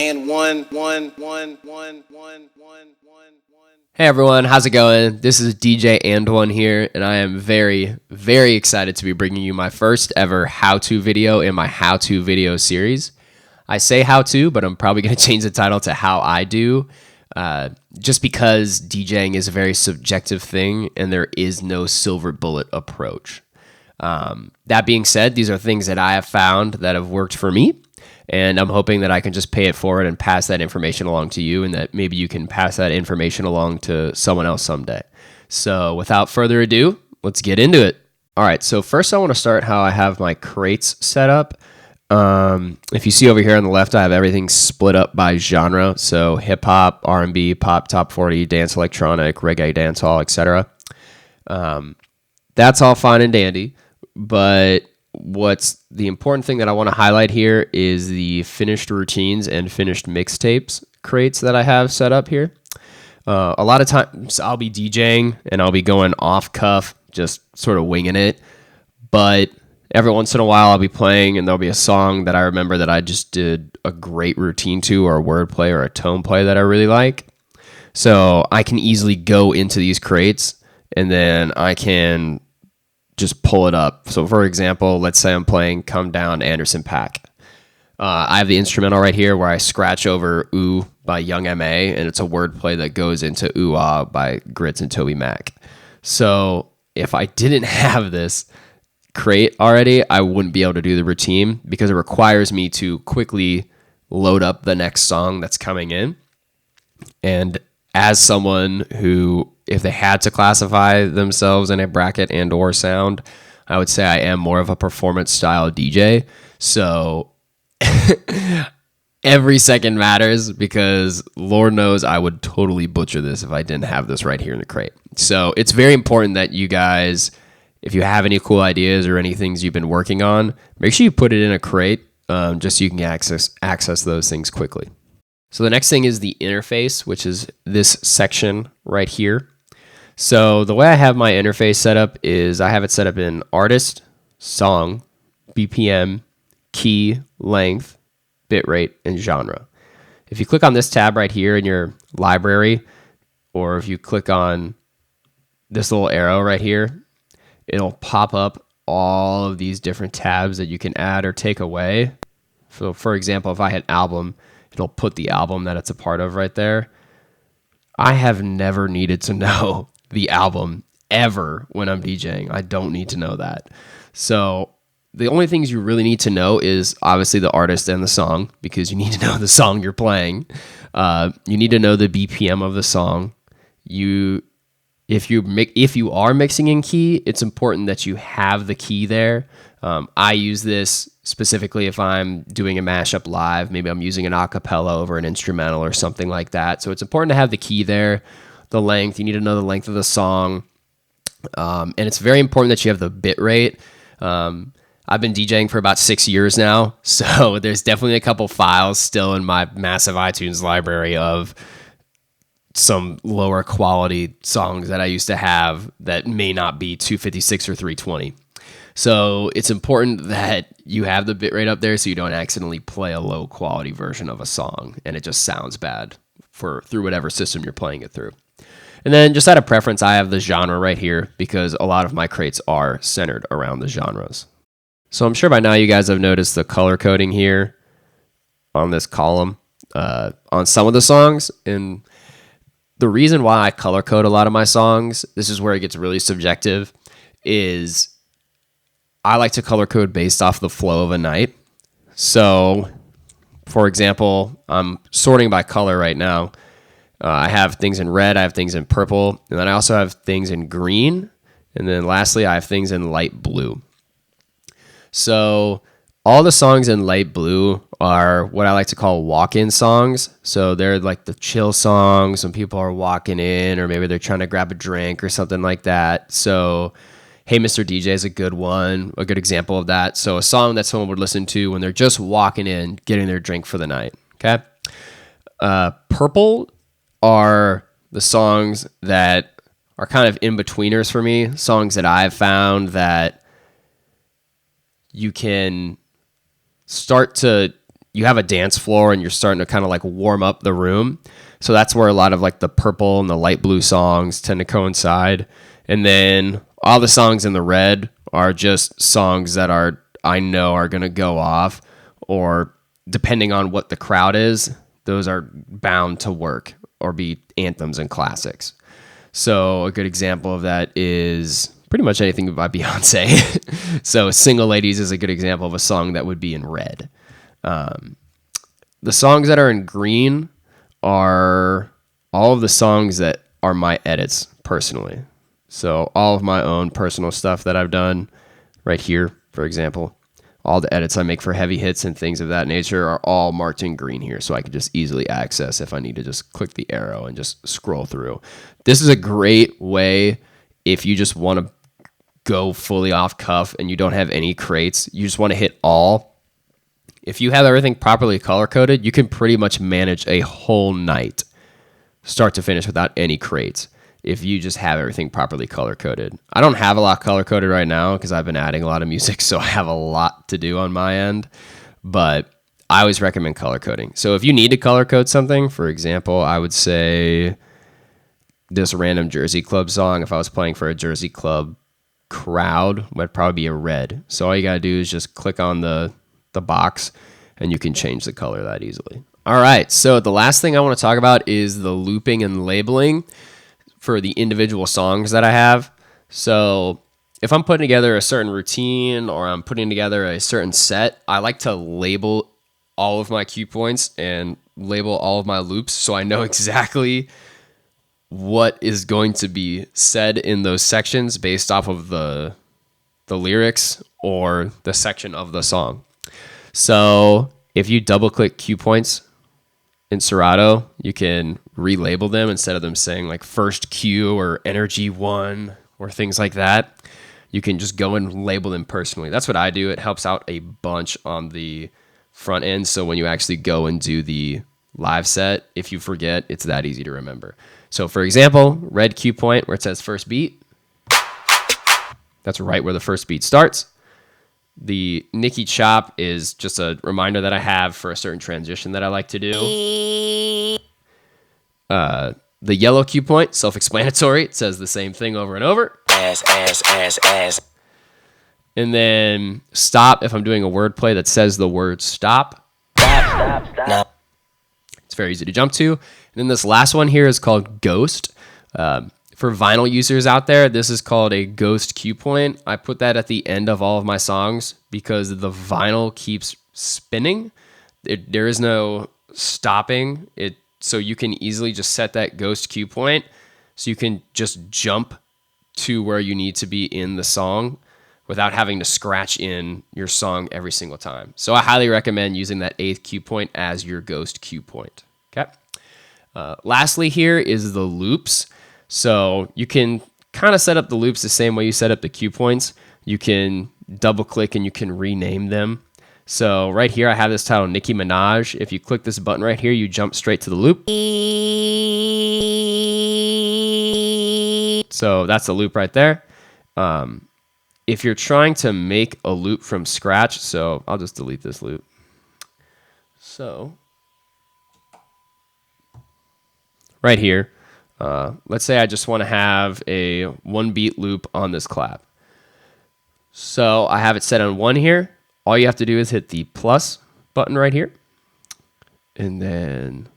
Hey everyone, how's it going? This is DJ And1 here, and I am very, very excited to be bringing you my first ever how-to video in my how-to video series. I say how-to, but I'm probably going to change the title to how I do, just because DJing is a very subjective thing, and there is no silver bullet approach. That being said, these are things that I have found that have worked for me, and I'm hoping that I can just pay it forward and pass that information along to you, and that maybe you can pass that information along to someone else someday. So without further ado, let's get into it. All right, so first I want to start how I have my crates set up. If you see over here on the left, I have everything split up by genre. So hip hop, R&B, pop, top 40, dance, electronic, reggae, dancehall, etc. That's all fine and dandy, but what's the important thing that I want to highlight here is the finished routines and finished mixtapes crates that I have set up here. A lot of times I'll be DJing and I'll be going off cuff, just sort of winging it. But every once in a while I'll be playing and there'll be a song that I remember that I just did a great routine to, or a wordplay or a tone play that I really like. So I can easily go into these crates and then I can just pull it up. So for example, let's say I'm playing Come Down Anderson .Paak. I have the instrumental right here where I scratch over Ooh by Young M.A. and it's a wordplay that goes into Ooh Ah by Grits and Toby Mac. So if I didn't have this crate already, I wouldn't be able to do the routine because it requires me to quickly load up the next song that's coming in. And as someone who, if they had to classify themselves in a bracket and or sound, I would say I am more of a performance style DJ. So every second matters because Lord knows I would totally butcher this if I didn't have this right here in the crate. So it's very important that you guys, if you have any cool ideas or any things you've been working on, make sure you put it in a crate just so you can access those things quickly. So the next thing is the interface, which is this section right here. So the way I have my interface set up is I have it set up in artist, song, BPM, key, length, bitrate, and genre. If you click on this tab right here in your library, or if you click on this little arrow right here, it'll pop up all of these different tabs that you can add or take away. So for example, if I hit album, it'll put the album that it's a part of right there. I have never needed to know the album ever when I'm DJing. I don't need to know that. So the only things you really need to know is obviously the artist and the song, because you need to know the song you're playing. You need to know the BPM of the song. If you are mixing in key, it's important that you have the key there. I use this specifically if I'm doing a mashup live. Maybe I'm using an acapella over an instrumental or something like that. So it's important to have the key there. The length, you need to know the length of the song. And it's very important that you have the bit rate. I've been DJing for about 6 years now, so there's definitely a couple files still in my massive iTunes library of some lower quality songs that I used to have that may not be 256 or 320. So it's important that you have the bitrate up there so you don't accidentally play a low quality version of a song and it just sounds bad through whatever system you're playing it through. And then just out of preference, I have the genre right here because a lot of my crates are centered around the genres. So I'm sure by now you guys have noticed the color coding here on this column on some of the songs. And the reason why I color code a lot of my songs, this is where it gets really subjective, is I like to color code based off the flow of a night. So, for example, I'm sorting by color right now. I have things in red, I have things in purple, and then I also have things in green, and then lastly, I have things in light blue. So all the songs in light blue are what I like to call walk-in songs. So they're like the chill songs when people are walking in, or maybe they're trying to grab a drink or something like that. So Hey Mr. DJ is a good one, a good example of that. So a song that someone would listen to when they're just walking in, getting their drink for the night. Okay. Purple are the songs that are kind of in-betweeners for me, songs that I've found that you can start to you have a dance floor and you're starting to kind of like warm up the room. So that's where a lot of like the purple and the light blue songs tend to coincide. And then all the songs in the red are just songs that I know are going to go off, or depending on what the crowd is, those are bound to work or be anthems and classics. So a good example of that is pretty much anything by Beyonce. So Single Ladies is a good example of a song that would be in red. The songs that are in green are all of the songs that are my edits personally. So all of my own personal stuff that I've done right here, for example, all the edits I make for heavy hits and things of that nature are all marked in green here, so I can just easily access if I need to just click the arrow and just scroll through. This is a great way if you just want to go fully off cuff and you don't have any crates, you just want to hit all. If you have everything properly color-coded, you can pretty much manage a whole night, start to finish, without any crates, if you just have everything properly color-coded. I don't have a lot color-coded right now because I've been adding a lot of music, so I have a lot to do on my end, but I always recommend color coding. So if you need to color code something, for example, I would say this random Jersey Club song, if I was playing for a Jersey Club crowd, would probably be a red. So all you got to do is just click on the box and you can change the color that easily. All right, so the last thing I want to talk about is the looping and labeling for the individual songs that I have. So if I'm putting together a certain routine or I'm putting together a certain set, I like to label all of my cue points and label all of my loops so I know exactly what is going to be said in those sections based off of the lyrics or the section of the song. So if you double click cue points in Serato, you can relabel them instead of them saying like first cue or energy 1 or things like that. You can just go and label them personally. That's what I do. It helps out a bunch on the front end. So when you actually go and do the live set, if you forget, it's that easy to remember. So for example, red cue point where it says first beat, that's right where the first beat starts. The Nicky chop is just a reminder that I have for a certain transition that I like to do. The yellow cue point, self-explanatory. It says the same thing over and over. Ass. And then stop, if I'm doing a word play that says the word stop. Stop. It's very easy to jump to. And then this last one here is called ghost. For vinyl users out there, this is called a ghost cue point. I put that at the end of all of my songs because the vinyl keeps spinning. There is no stopping it, so you can easily just set that ghost cue point so you can just jump to where you need to be in the song without having to scratch in your song every single time. So I highly recommend using that 8th cue point as your ghost cue point. Okay. Lastly here is the loops. So you can kind of set up the loops the same way you set up the cue points. You can double click and you can rename them. So right here I have this title Nicki Minaj. If you click this button right here, you jump straight to the loop. So that's the loop right there. If you're trying to make a loop from scratch, so I'll just delete this loop. So right here, let's say I just want to have a 1 beat loop on this clap. So I have it set on 1 here. All you have to do is hit the plus button right here. And then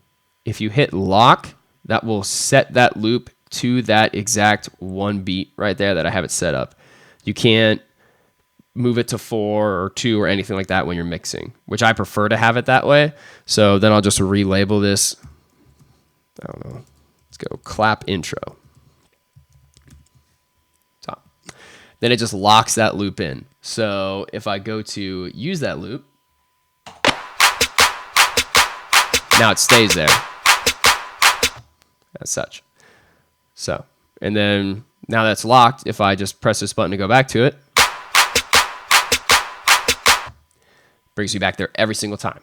if you hit lock, that will set that loop to that exact 1 beat right there that I have it set up. You can't move it to 4 or 2 or anything like that when you're mixing, which I prefer to have it that way. So then I'll just relabel this. I don't know. Let's go clap intro. Top. Then it just locks that loop in. So if I go to use that loop, now it stays there as such. So, and then now that's locked, if I just press this button to go back to it, brings me back there every single time.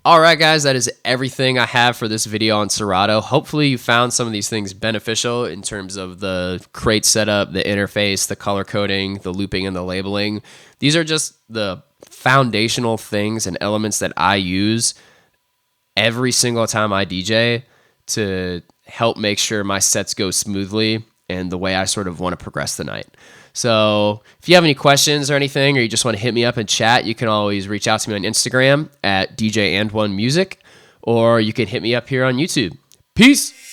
All right, guys, that is everything I have for this video on Serato. Hopefully you found some of these things beneficial in terms of the crate setup, the interface, the color coding, the looping, and the labeling. These are just the foundational things and elements that I use every single time I DJ to help make sure my sets go smoothly and the way I sort of want to progress the night. So if you have any questions or anything, or you just want to hit me up and chat, you can always reach out to me on Instagram at DJ and One Music, or you can hit me up here on YouTube. Peace.